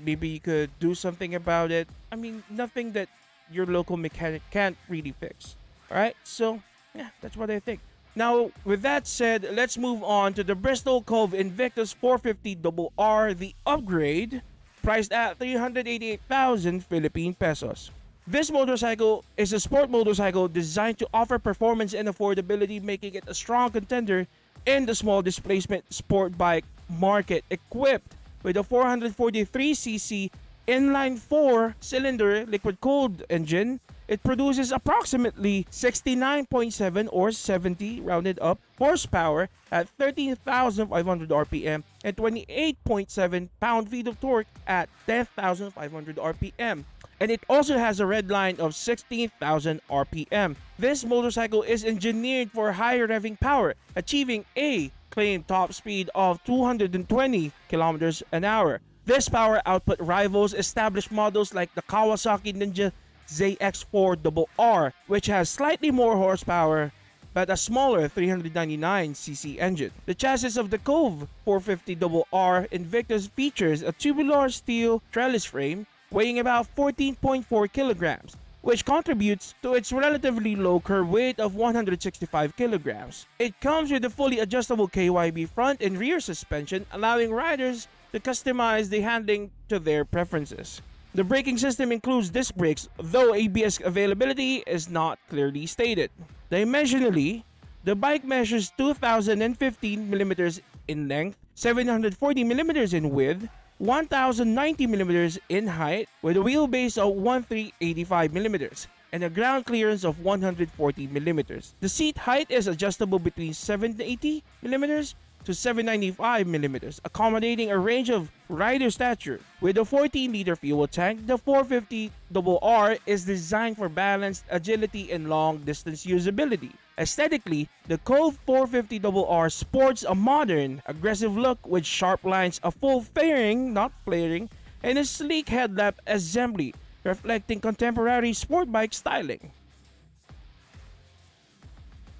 Maybe you could do something about it. I mean, nothing that your local mechanic can't really fix. Alright, so yeah, that's what I think. Now, with that said, let's move on to the Bristol Kove Invictus 450RR, the upgrade, priced at 388,000 Philippine pesos. This motorcycle is a sport motorcycle designed to offer performance and affordability, making it a strong contender in the small displacement sport bike market. Equipped with a 443cc inline 4-cylinder liquid-cooled engine, it produces approximately 69.7 or 70 rounded up horsepower at 13,500 RPM and 28.7 pound-feet of torque at 10,500 RPM. And it also has a red line of 16,000 RPM. This motorcycle is engineered for higher revving power, achieving a claimed top speed of 220 kilometers an hour. This power output rivals established models like the Kawasaki Ninja ZX4RR, which has slightly more horsepower but a smaller 399cc engine. The chassis of the Kove 450RR Invictus features a tubular steel trellis frame weighing about 14.4 kilograms, which contributes to its relatively low curb weight of 165 kilograms. It comes with a fully adjustable KYB front and rear suspension, allowing riders to customize the handling to their preferences. The braking system includes disc brakes, though ABS availability is not clearly stated. Dimensionally, the bike measures 2,015 mm in length, 740 mm in width, 1,090 millimeters in height with a wheelbase of 1,385 millimeters and a ground clearance of 140 millimeters. The seat height is adjustable between 780 millimeters to 795 millimeters, accommodating a range of rider stature. With a 14-liter fuel tank, the 450RR is designed for balanced agility and long-distance usability. Aesthetically, the Kove 450RR sports a modern, aggressive look with sharp lines, a full fairing, not flaring, and a sleek headlamp assembly, reflecting contemporary sport bike styling.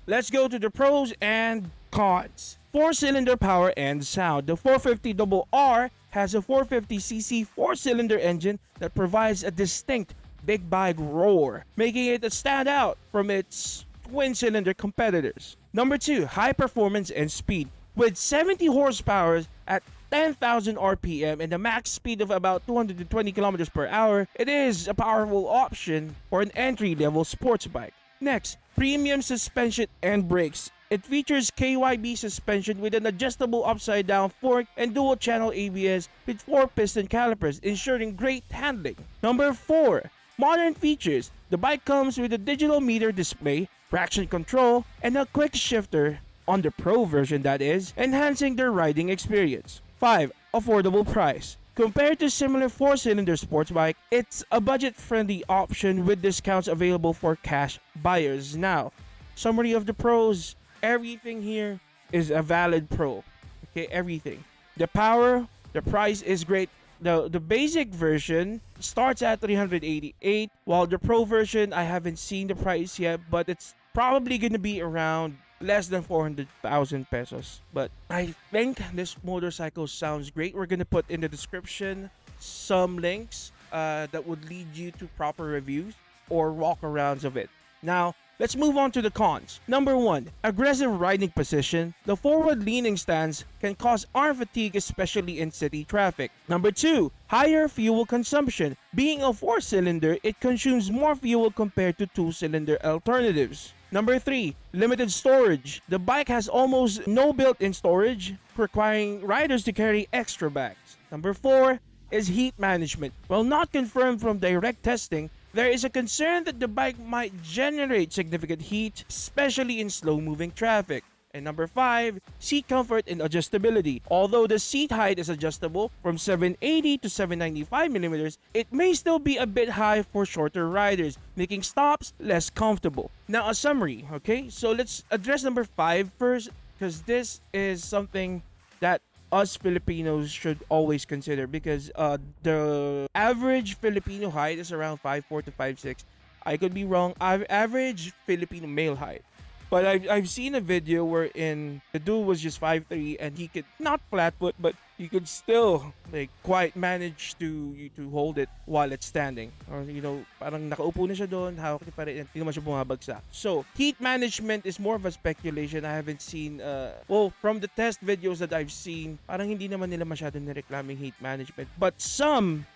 Let's go to the pros and cons. 4-cylinder power and sound. The 450RR has a 450cc 4-cylinder engine that provides a distinct big bike roar, making it stand out from its twin-cylinder competitors. Number 2, high performance and speed. With 70 horsepower at 10,000 RPM and a max speed of about 220 kilometers per hour, it is a powerful option for an entry-level sports bike. Next, premium suspension and brakes. It features KYB suspension with an adjustable upside-down fork and dual-channel ABS with 4-piston calipers, ensuring great handling. Number 4, modern features. The bike comes with a digital meter display, traction control, and a quick shifter on the Pro version, that is, enhancing their riding experience. 5, affordable price. Compared to similar 4-cylinder sports bike, it's a budget-friendly option with discounts available for cash buyers. Now, summary of the pros. Everything here is a valid pro. Okay, everything. The power, the price is great. The basic version starts at 388, while the pro version, I haven't seen the price yet, but it's probably gonna be around less than 400,000 pesos. But I think this motorcycle sounds great. We're gonna put in the description some links that would lead you to proper reviews or walkarounds of it. Now, let's move on to the cons. Number 1, aggressive riding position. The forward-leaning stance can cause arm fatigue, especially in city traffic. Number 2, higher fuel consumption. Being a 4-cylinder, it consumes more fuel compared to 2-cylinder alternatives. Number 3, limited storage. The bike has almost no built-in storage, requiring riders to carry extra bags. Number 4 is heat management. While not confirmed from direct testing, there is a concern that the bike might generate significant heat, especially in slow-moving traffic. And number 5, seat comfort and adjustability. Although the seat height is adjustable from 780 to 795 millimeters, it may still be a bit high for shorter riders, making stops less comfortable. Now, a summary, okay? So let's address number 5 first, because this is something that us Filipinos should always consider, because the average Filipino height is around 5'4" to 5'6". I could be wrong. Average Filipino male height. But I've seen a video wherein the dude was just 5'3" and he could, not flat foot, but he could still like quite manage to hold it while it's standing. Or parang nakaupo na siya doon, hawak niya pa rin, hindi naman siya bumabagsak. So, heat management is more of a speculation. I haven't seen, from the test videos that I've seen, parang hindi naman nila masyadong nireklaming heat management. But some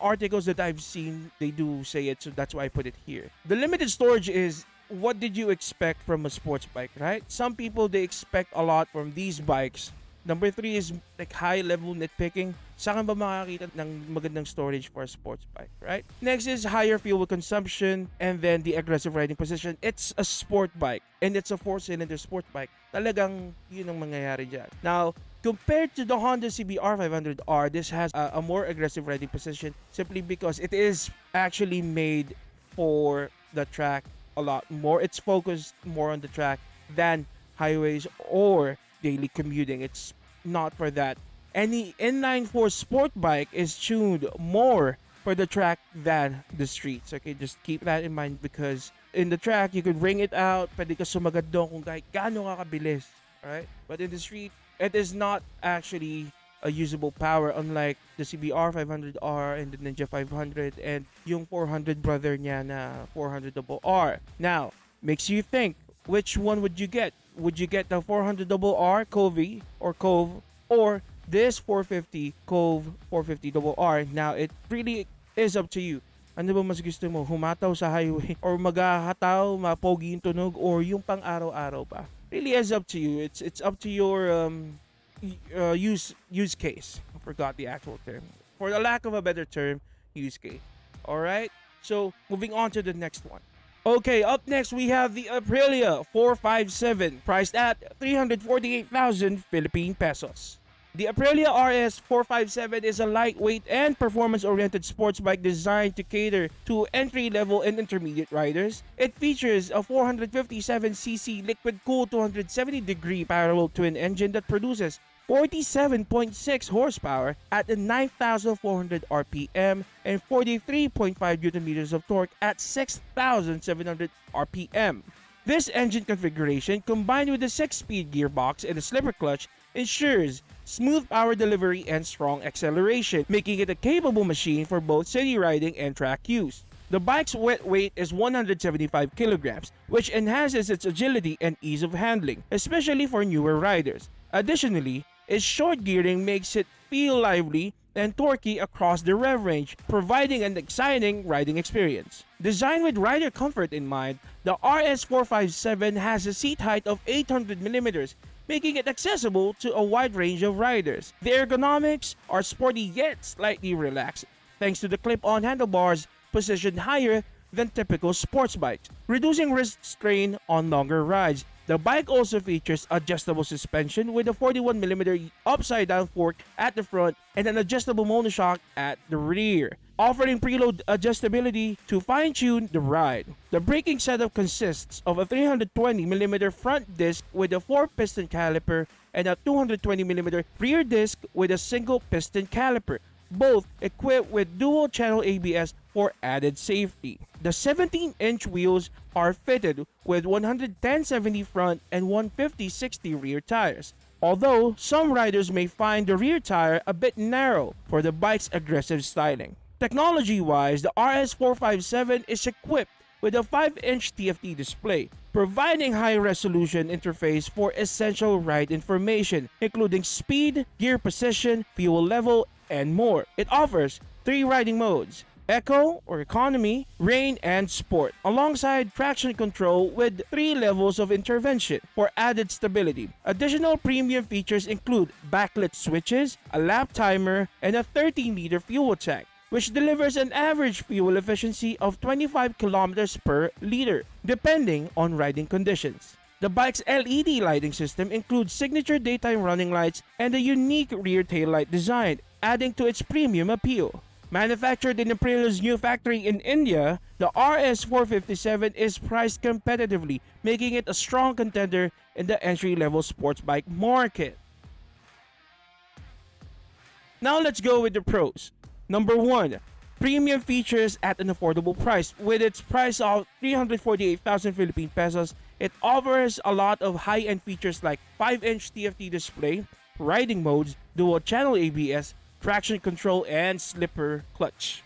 articles that I've seen, they do say it, so that's why I put it here. The limited storage is, what did you expect from a sports bike, right? Some people, they expect a lot from these bikes. Number 3 is like high-level nitpicking. Saan ba makakita ng magandang storage for a sports bike, right? Next is higher fuel consumption, and then the aggressive riding position. It's a sport bike, and it's a 4-cylinder sport bike. Talagang yun ang mangyayari dyan. Now, compared to the Honda CBR 500R, this has a more aggressive riding position simply because it is actually made for the track a lot more. It's focused more on the track than highways or daily commuting. It's not for that. Any inline-4 sport bike is tuned more for the track than the streets. Okay, just keep that in mind, because in the track, you could ring it out, pwede ka sumagad doon kung kahit gaano ka kabilis. Alright? But in the street, it is not actually a usable power, unlike the CBR 500R and the Ninja 500 and yung 400 brother niya na 400RR. Now, makes you think, which one would you get? Would you get the 400RR Kove or this 450 Kove 450RR? Now, it really is up to you. Ano ba mas gusto mo? Humataw sa highway or maghahataw, mapogi yung tunog, or yung pang araw-araw pa? Really is up to you. It's up to your use case. I forgot the actual term. For the lack of a better term, use case. All right. So moving on to the next one. Okay, up next we have the Aprilla 457, priced at 348,000 Philippine pesos. The Aprilla RS 457 is a lightweight and performance-oriented sports bike designed to cater to entry-level and intermediate riders. It features a 457cc liquid-cooled 270-degree parallel twin engine that produces 47.6 horsepower at 9,400 RPM and 43.5 Newton meters of torque at 6,700 RPM. This engine configuration, combined with a 6-speed gearbox and a slipper clutch, ensures smooth power delivery and strong acceleration, making it a capable machine for both city riding and track use. The bike's wet weight is 175 kilograms, which enhances its agility and ease of handling, especially for newer riders. Additionally, its short gearing makes it feel lively and torquey across the rev range, providing an exciting riding experience. Designed with rider comfort in mind, the RS457 has a seat height of 800mm, making it accessible to a wide range of riders. The ergonomics are sporty yet slightly relaxed, thanks to the clip-on handlebars positioned higher than typical sports bikes, reducing wrist strain on longer rides. The bike also features adjustable suspension with a 41mm upside-down fork at the front and an adjustable monoshock at the rear, offering preload adjustability to fine-tune the ride. The braking setup consists of a 320mm front disc with a 4-piston caliper and a 220mm rear disc with a single piston caliper, both equipped with dual-channel ABS for added safety. The 17-inch wheels are fitted with 110/70 front and 150/60 rear tires, although some riders may find the rear tire a bit narrow for the bike's aggressive styling. Technology-wise, the RS457 is equipped with a 5-inch TFT display, providing high-resolution interface for essential ride information, including speed, gear position, fuel level, and more. It offers 3 riding modes: Eco or Economy, Rain, and Sport, alongside traction control with 3 levels of intervention for added stability. Additional premium features include backlit switches, a lap timer, and a 13-liter fuel tank, which delivers an average fuel efficiency of 25 kilometers per liter, depending on riding conditions. The bike's LED lighting system includes signature daytime running lights and a unique rear taillight design, adding to its premium appeal. Manufactured in Aprilla's new factory in India, the RS457 is priced competitively, making it a strong contender in the entry-level sports bike market. Now let's go with the pros. Number 1. Premium features at an affordable price. With its price of 348,000 Philippine pesos, it offers a lot of high-end features like 5-inch TFT display, riding modes, dual-channel ABS, traction control, and slipper clutch.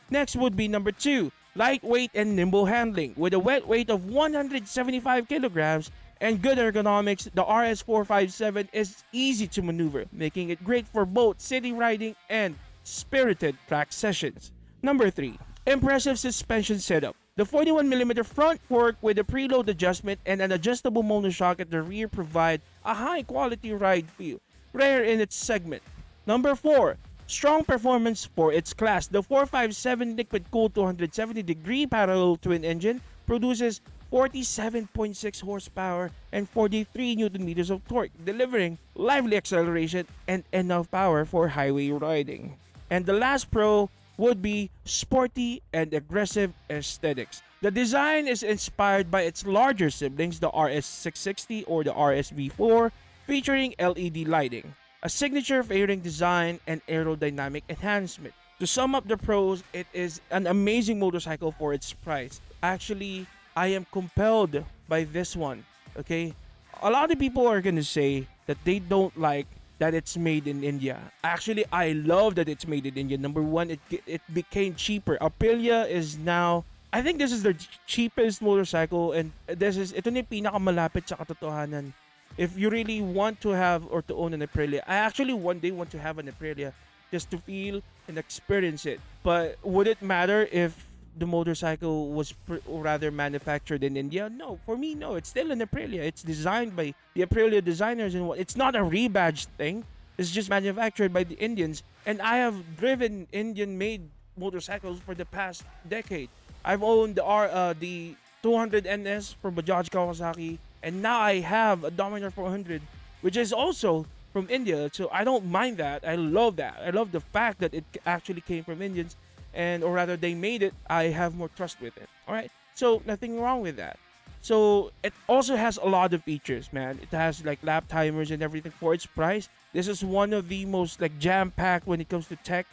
Next would be number 2, lightweight and nimble handling. With a wet weight of 175 kilograms and good ergonomics, the RS457 is easy to maneuver, making it great for both city riding and spirited track sessions. Number 3, impressive suspension setup. The 41mm front fork with a preload adjustment and an adjustable monoshock at the rear provide a high-quality ride feel, rare in its segment. Number 4, strong performance for its class. The 457 liquid-cooled 270-degree parallel twin engine produces 47.6 horsepower and 43 Newton meters of torque, delivering lively acceleration and enough power for highway riding. And the last pro would be sporty and aggressive aesthetics. The design is inspired by its larger siblings, the RS660 or the RSV4, featuring LED lighting, a signature fairing design, and aerodynamic enhancement. To sum up the pros, it is an amazing motorcycle for its price. Actually, I am compelled by this one, okay? A lot of people are gonna say that they don't like that it's made in India. Actually, I love that it's made in India. Number 1, it became cheaper. Aprilla is now, I think this is the cheapest motorcycle, and ito na yung pinakamalapit sa katotohanan. If you really want to have or to own an Aprilla, I actually one day want to have an Aprilla just to feel and experience it. But would it matter if the motorcycle was or rather manufactured in India? No, for me, no. It's still an Aprilia. It's designed by the Aprilia designers, and what? It's not a rebadged thing. It's just manufactured by the Indians. And I have driven Indian-made motorcycles for the past decade. I've owned the 200 NS for Bajaj Kawasaki, and now I have a Dominator 400, which is also from India. So I don't mind that. I love that. I love the fact that it actually came from Indians, and or rather they made it. I have more trust with it. All right. So nothing wrong with that. So it also has a lot of features, man. It has like lap timers and everything for its price. This is one of the most like jam-packed when it comes to tech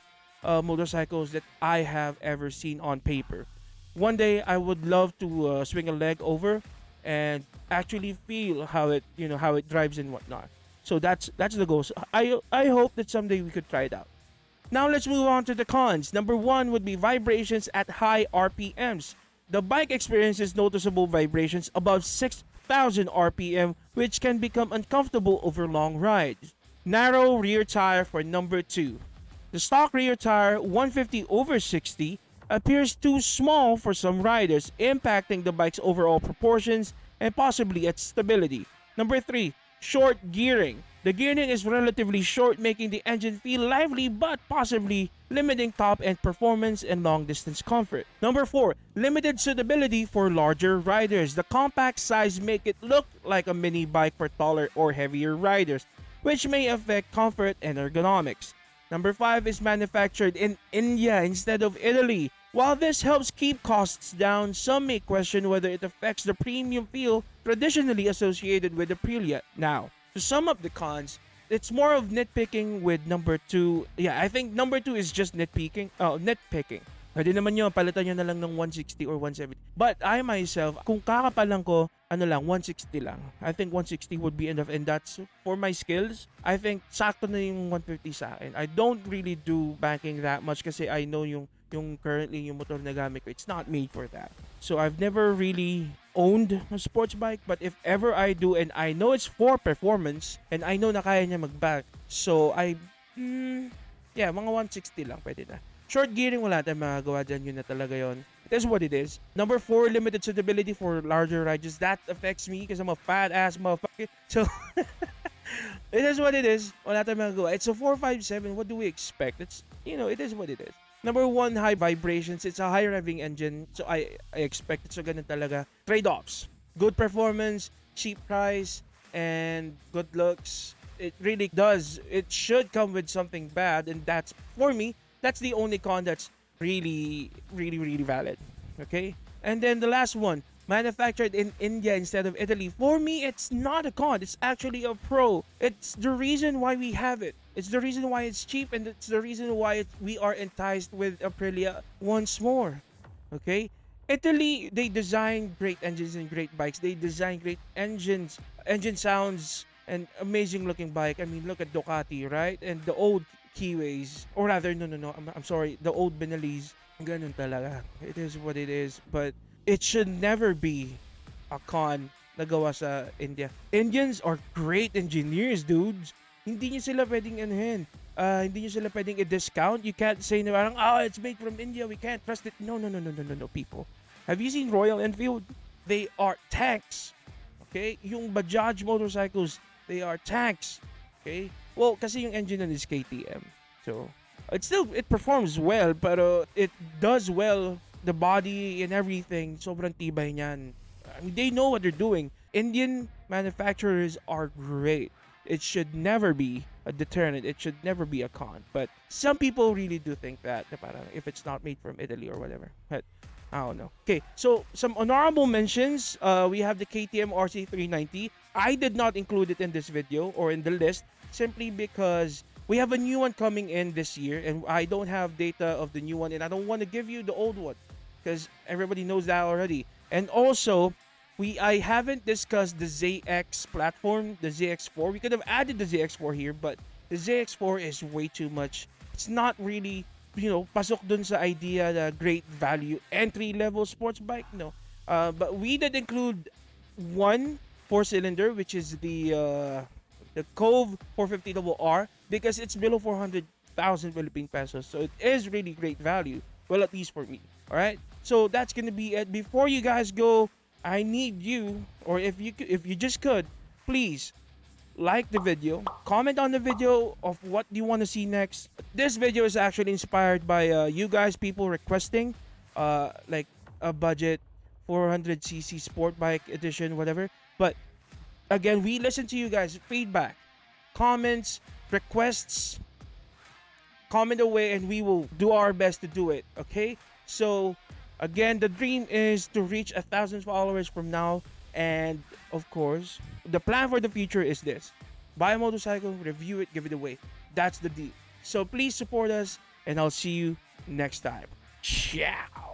motorcycles that I have ever seen on paper. One day I would love to swing a leg over and actually feel how it how it drives and whatnot. So that's the goal. So I hope that someday we could try it out. Now let's move on to the cons. Number one would be vibrations at high RPMs. The bike experiences noticeable vibrations above 6,000 RPM, which can become uncomfortable over long rides. Narrow rear tire for number two. The stock rear tire 150 over 60 appears too small for some riders, impacting the bike's overall proportions and possibly its stability. Number 3. Short gearing. The gearing is relatively short, making the engine feel lively but possibly limiting top-end performance and long-distance comfort. Number 4. Limited suitability for larger riders. The compact size make it look like a mini bike for taller or heavier riders, which may affect comfort and ergonomics. Number 5 is manufactured in India instead of Italy. While this helps keep costs down, some may question whether it affects the premium feel traditionally associated with Aprilia. Now, to sum up the cons, it's more of nitpicking with number 2. Yeah, I think number 2 is just nitpicking. Nitpicking. Pwede naman yun, palitan nyo na lang ng 160 or 170. But I myself, kung kakapalang ko, 160 lang. I think 160 would be enough, and that's for my skills. I think sakto na yung 150 sa akin. I don't really do banking that much kasi I know yung currently yung motor na gamit ko, it's not made for that. So I've never really owned a sports bike, but if ever I do, and I know it's for performance, and I know na kaya niya mag-back, so yeah, mga 160 lang pwede na. Short gearing, wala tayong magagawa dyan. Yun na talaga yun. It is what it is. Number 4, limited suitability for larger riders. That affects me because I'm a fat-ass motherfucker. So, it is what it is. Wala tayong magagawa. It's a 457. What do we expect? It's, it is what it is. Number 1, high vibrations. It's a high revving engine. So, I expect it. So, ganun talaga. Trade-offs. Good performance, cheap price, and good looks. It really does. It should come with something bad. And that's, for me, that's the only con that's really, really, really valid. Okay? And then the last one, manufactured in India instead of Italy. For me, it's not a con. It's actually a pro. It's the reason why we have it. It's the reason why it's cheap, and it's the reason why we are enticed with Aprilia once more. Okay? Italy, they design great engines and great bikes. They design great engine sounds, and amazing looking bike. I mean, look at Ducati, right? And the old Keyways, or rather, no, I'm sorry, the old Benellis. Ganun talaga. It is what it is, but it should never be a con na gawa sa India. Indians are great engineers, dudes. Hindi nyo sila pwedeng hindi nyo sila pwedeng i-discount. You can't say na parang, it's made from India, we can't trust it. No, people. Have you seen Royal Enfield? They are tanks. Okay? Yung Bajaj motorcycles, they are tanks. Okay? Well, kasi yung engine nun is KTM. So, it performs well, but it does well. The body and everything, sobrang tibay niyan. I mean, they know what they're doing. Indian manufacturers are great. It should never be a deterrent. It should never be a con. But some people really do think that, parang if it's not made from Italy or whatever. But I don't know. Okay, so some honorable mentions. We have the KTM RC390. I did not include it in this video or in the list simply because we have a new one coming in this year, and I don't have data of the new one, and I don't want to give you the old one because everybody knows that already. And also, I haven't discussed the ZX platform, the ZX4. We could have added the ZX4 here, but the ZX4 is way too much. It's not really, pasok dun sa idea na great value entry-level sports bike. No. But we did include one 4-cylinder, which is the Kove 450RR, because it's below 400,000 Philippine pesos. So it is really great value. Well, at least for me. Alright? So that's gonna be it. Before you guys go, I need you, or if you just could, please like the video, comment on the video of what you want to see next. This video is actually inspired by you guys, people requesting like a budget 400cc sport bike edition, whatever. But again, we listen to you guys' feedback, comments, requests. Comment away, and we will do our best to do it. Okay, so again, the dream is to reach 1,000 followers from now, and of course, the plan for the future is this: buy a motorcycle, review it, give it away. That's the deal. So please support us, and I'll see you next time. Ciao.